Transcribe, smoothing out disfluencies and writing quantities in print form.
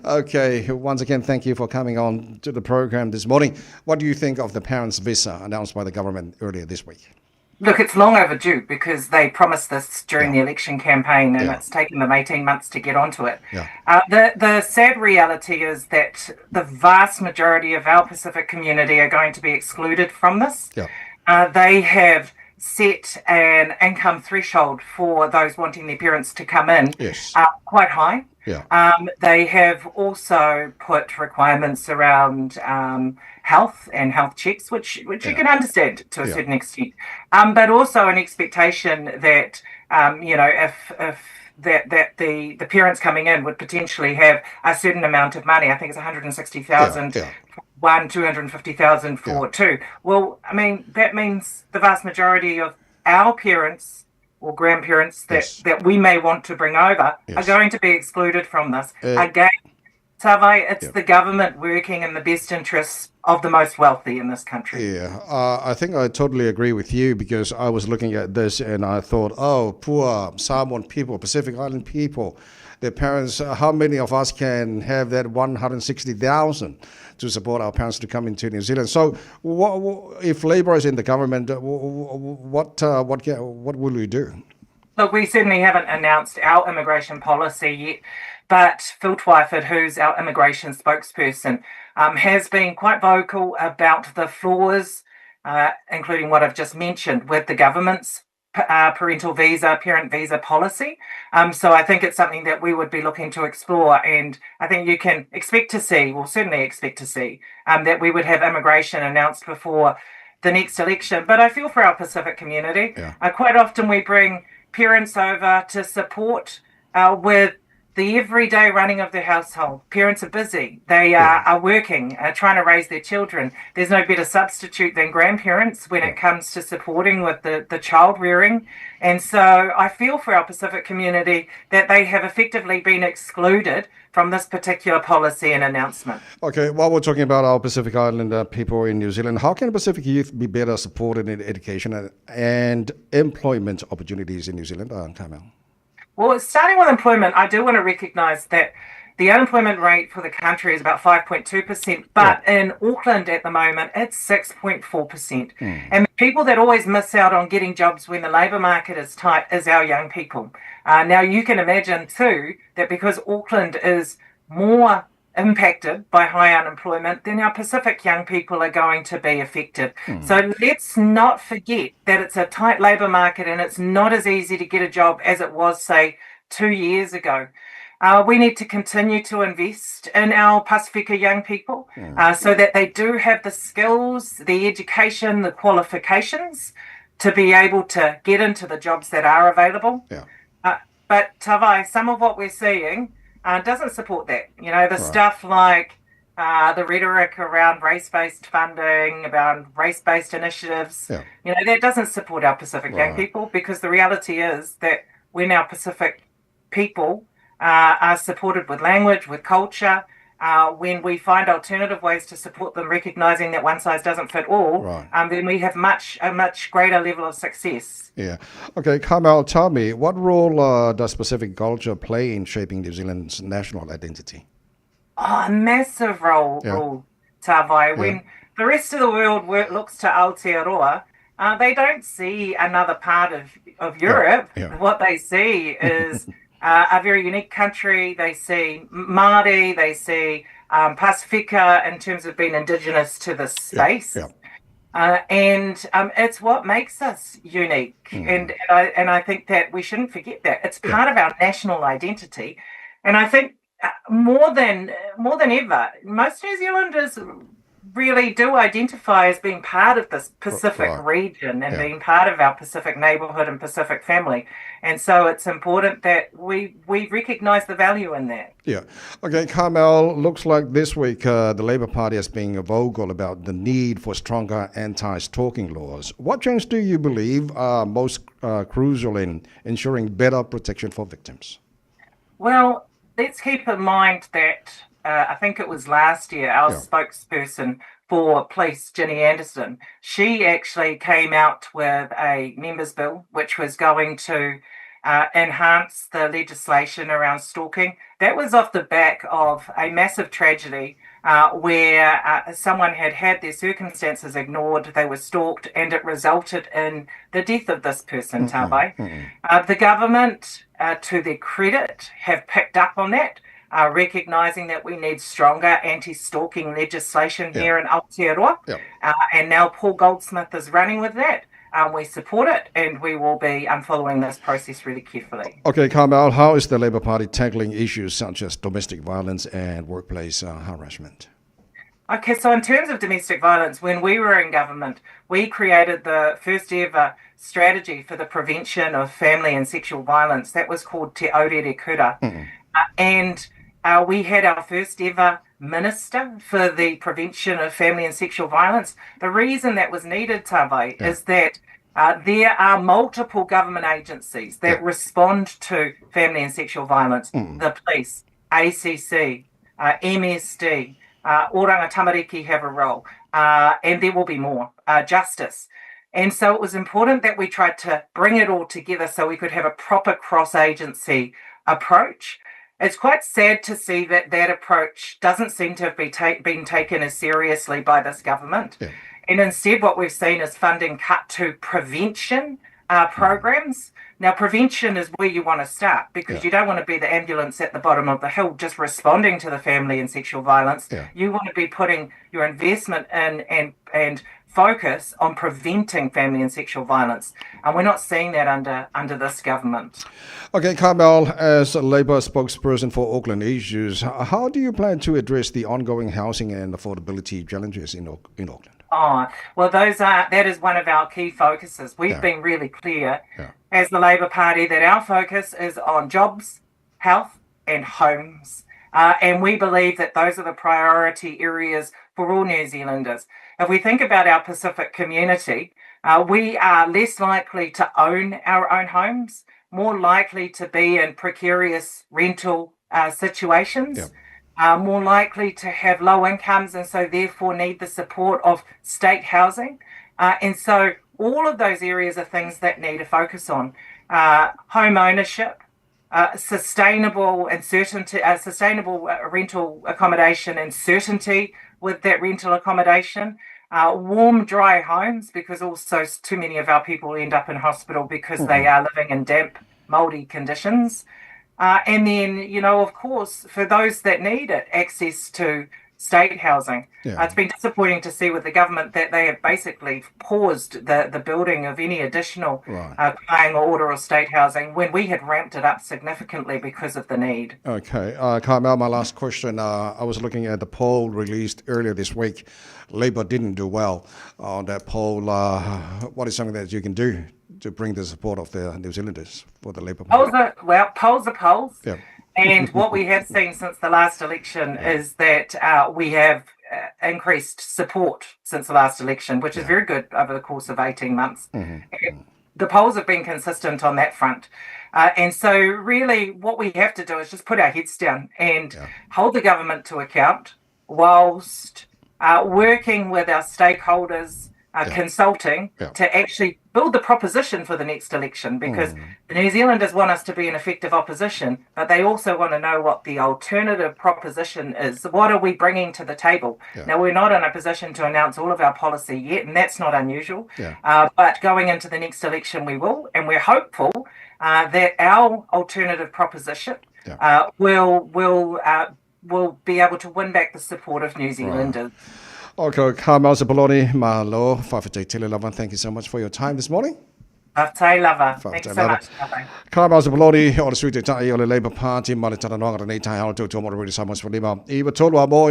Okay, once again, thank you for coming on to the program this morning. What do you think of the parents' visa announced by the government earlier this week? Look, it's long overdue because they promised this during Yeah, the election campaign and yeah, it's taken them 18 months to get onto it. yeah, The sad reality is that the vast majority of our Pacific community are going to be excluded from this. yeah. They have set an income threshold for those wanting their parents to come in Yes, quite high. yeah, They have also put requirements around health and health checks, which you yeah, can understand to a yeah, certain extent, but also an expectation that if the parents coming in would potentially have a certain amount of money. I think it's yeah, 160,000 yeah, for one, 250,000 yeah. for two. Well, I mean that means the vast majority of our parents or grandparents Yes, that we may want to bring over are yes. going to be excluded from this. Uh, Again, Tavai, it's yeah. the government working in the best interests of the most wealthy in this country. Yeah, I think I totally agree with you because I was looking at this and I thought, oh, poor Samoan people, Pacific Island people, their parents, how many of us can have that 160,000 to support our parents to come into New Zealand? So, if Labour is in the government, what will we do? Look, we certainly haven't announced our immigration policy yet, but Phil Twyford, who's our immigration spokesperson, has been quite vocal about the flaws, including what I've just mentioned, with the government's parent visa policy. So I think it's something that we would be looking to explore, and I think you can expect to see, well, certainly expect to see, that we would have immigration announced before the next election. But I feel for our Pacific community. Yeah, Quite often we bring parents over to support with the everyday running of their household. Parents are busy. They yeah, are working, trying to raise their children. There's no better substitute than grandparents when yeah. it comes to supporting with the child rearing. And so I feel for our Pacific community that they have effectively been excluded from this particular policy and announcement. Okay, while we're talking about our Pacific Island people in New Zealand, how can Pacific youth be better supported in education and employment opportunities in New Zealand, Carmel? Well, starting with employment, I do want to recognise that the unemployment rate for the country is about 5.2%, Yeah. but in Auckland at the moment, it's 6.4%. Mm. And the people that always miss out on getting jobs when the labour market is tight is our young people. Now, you can imagine too that because Auckland is more impacted by high unemployment, then our Pacific young people are going to be affected. Mm. So let's not forget that it's a tight labour market and it's not as easy to get a job as it was, say, 2 years ago. We need to continue to invest in our Pasifika young people so that they do have the skills, the education, the qualifications to be able to get into the jobs that are available. Yeah, But Tavai, some of what we're seeing doesn't support that. You know, the right. stuff like the rhetoric around race-based funding, around race-based initiatives, Yeah, that doesn't support our Pacific young right. people because the reality is that when our Pacific people are supported with language, with culture, when we find alternative ways to support them, recognising that one size doesn't fit all, Right. then we have a much greater level of success. Yeah. Okay, Carmel, tell me, what role does Pacific culture play in shaping New Zealand's national identity? Oh, a massive Yeah, role, Tavai. yeah, When the rest of the world looks to Aotearoa, they don't see another part of yeah, Europe. yeah, What they see is a very unique country. They see Māori, they see Pasifika in terms of being indigenous to this yeah, space. yeah. And it's what makes us unique. Mm. And I think that we shouldn't forget that. It's Yeah, part of our national identity. And I think more than ever, most New Zealanders really do identify as being part of this Pacific right. region and Yeah. being part of our Pacific neighbourhood and Pacific family. And so it's important that we recognise the value in that. Yeah. Okay, Carmel, looks like this week the Labour Party has been vocal about the need for stronger anti-stalking laws. What change do you believe are most crucial in ensuring better protection for victims? Well, let's keep in mind that I think it was last year, our Yeah. spokesperson for police, Ginny Anderson, she actually came out with a members bill which was going to enhance the legislation around stalking. That was off the back of a massive tragedy where someone had their circumstances ignored, they were stalked, and it resulted in the death of this person, Taeao. The government, to their credit, have picked up on that, recognising that we need stronger anti-stalking legislation here in Aotearoa. And now Paul Goldsmith is running with that. We support it, and we will be following this process really carefully. Okay, Carmel, how is the Labour Party tackling issues such as domestic violence and workplace harassment? Okay, so in terms of domestic violence, when we were in government, we created the first ever strategy for the prevention of family and sexual violence. That was called Te Aurere Kura. And we had our first ever minister for the prevention of family and sexual violence. The reason that was needed, Taeao, is that there are multiple government agencies that respond to family and sexual violence. The police, ACC, MSD, Oranga Tamariki have a role, and there will be more, justice. And so it was important that we tried to bring it all together so we could have a proper cross-agency approach. It's quite sad to see that that approach doesn't seem to have been taken as seriously by this government. And instead, what we've seen is funding cut to prevention programs. Now, prevention is where you want to start, because you don't want to be the ambulance at the bottom of the hill just responding to the family and sexual violence. You want to be putting your investment in and focus on preventing family and sexual violence. And we're not seeing that under this government. Okay, Carmel, as a Labour spokesperson for Auckland issues, how do you plan to address the ongoing housing and affordability challenges in Auckland? Oh, well, that is one of our key focuses. We've been really clear as the Labour Party that our focus is on jobs, health and homes. And we believe that those are the priority areas for all New Zealanders. If we think about our Pacific community, we are less likely to own our own homes, more likely to be in precarious rental situations. More likely to have low incomes, and so therefore need the support of state housing. And so all of those areas are things that need a focus on. Home ownership, sustainable and certainty, sustainable rental accommodation and certainty with that rental accommodation. Warm, dry homes, because also too many of our people end up in hospital because they are living in damp, mouldy conditions. And then, of course, for those that need it, access to state housing. It's been disappointing to see with the government that they have basically paused the building of any additional paying order or state housing when we had ramped it up significantly because of the need. Okay. Carmel, my last question. I was looking at the poll released earlier this week. Labour didn't do well on that poll. What is something that you can do to bring the support of the New Zealanders for the Labour Party? Polls are polls. And what we have seen since the last election is that we have increased support since the last election, which is very good over the course of 18 months. The polls have been consistent on that front. And so really what we have to do is just put our heads down and hold the government to account whilst working with our stakeholders, consulting to actually build the proposition for the next election, because the New Zealanders want us to be an effective opposition, but they also want to know what the alternative proposition is. What are we bringing to the table? Now, we're not in a position to announce all of our policy yet, and that's not unusual. But going into the next election, we will, and we're hopeful that our alternative proposition will be able to win back the support of New Zealanders. Okay, Carmel Sepuloni, Malu, thank you so much for your time this morning. Thanks so much. Carmel Sepuloni, o le suite tai o le Labour Party, ma le tana noanga nei Taeao, tō mōra riri Samoa, Iwa tōlua mō